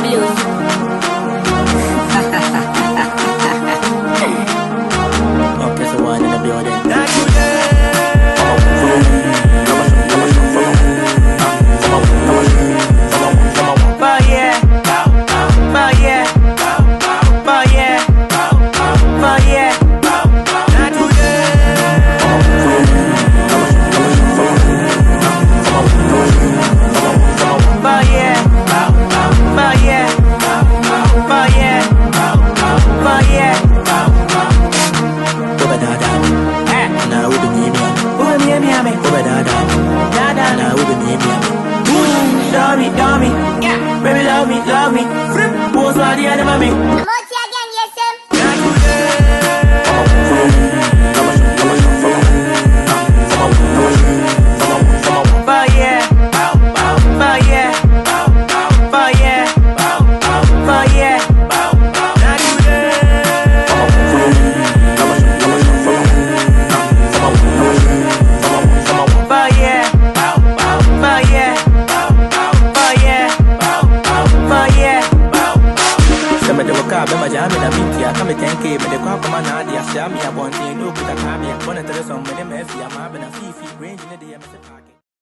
blues. Okay, so one in the building. Baby, love me. Who's all the other mommy? Anokye again, yes, sir. Bema jami na biti ya kame tenke mede kwa kuma na adi ya shami ya bonti no kuta kami ya bona teleson mede mefi ya mabe na fifi range ne de ya mese